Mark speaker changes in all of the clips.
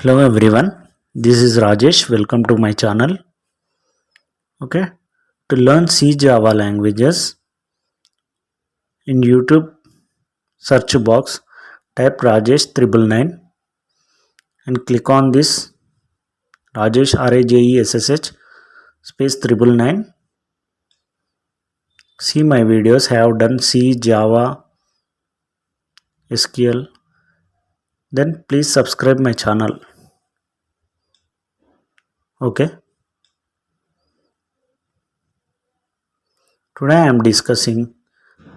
Speaker 1: Hello everyone, this is Rajesh. Welcome to my channel. Okay, to learn C Java languages, in YouTube search box type Rajesh 999 and click on this Rajesh RAJESSH space 999. See my videos. I have done C Java SQL. Then please subscribe my channel. Okay. Today I am discussing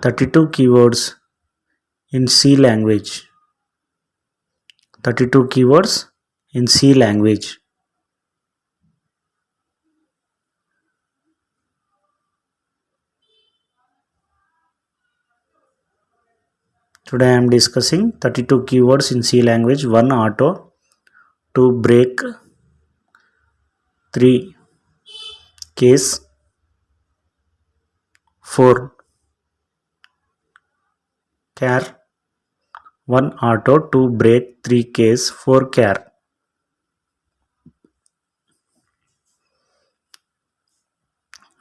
Speaker 1: 32 keywords in C language. 32 keywords in C language. Today I am discussing 32 keywords in C language. 1 auto, 2 break, 3 case, 4 char. 1 auto, 2 break, 3 case, 4 char.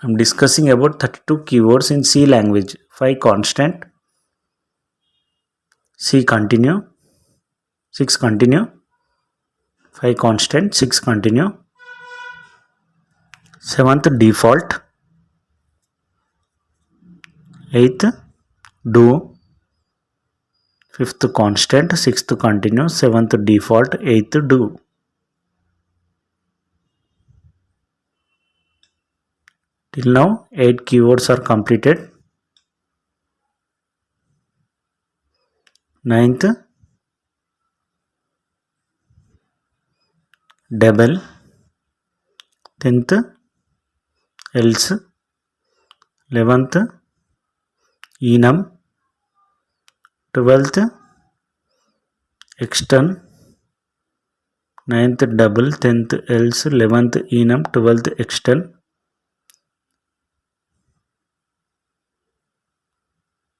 Speaker 1: I am discussing about 32 keywords in C language. 5 constant, C continue, 6 continue, 5 constant, 6 continue, 7th default, 8th do, 5th constant, 6th continue, 7th default, 8th do. Till now 8 keywords are completed. 9th double, 10th else, 11th enum, 12th extern, 9th double, 10th else, 11th enum, 12th extern,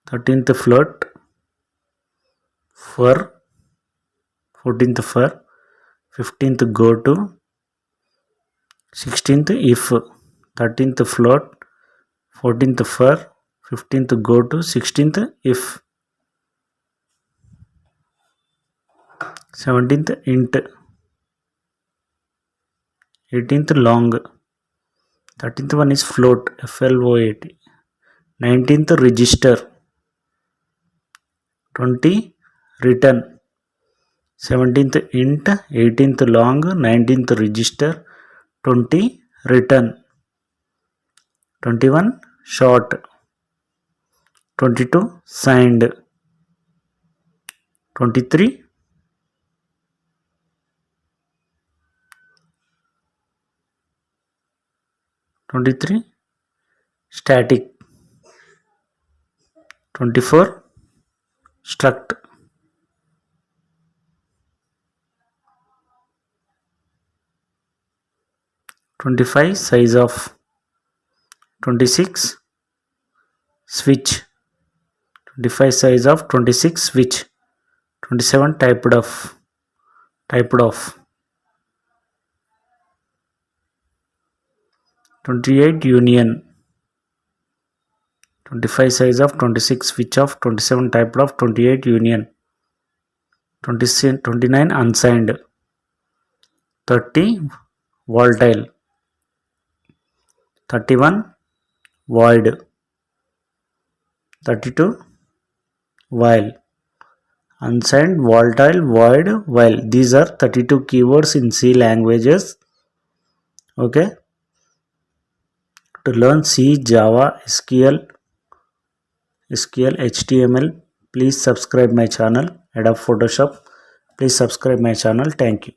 Speaker 1: 13th float, for, 14th for, 15th go to, 16th if, 13th float, 14th for, 15th go to, 16th if, 17th int, 18th long, 13th one is float, float, 19th register, 20 return, 17th int, 18th long, 19th register, 20 return, 21 short, 22 signed, 23 static, 24 struct, 25 size of, 26 switch, 25 size of, 26 switch, 27 typed of, 28 union, 25 size of, 26 switch of, 27 typed of, 28 union, 29 unsigned, 30 volatile, 31 void, 32 while, unsigned, volatile, void, while. These are 32 keywords in C languages. Okay. To learn C, Java, SQL, HTML, please subscribe my channel. Head of Photoshop, please subscribe my channel. Thank you.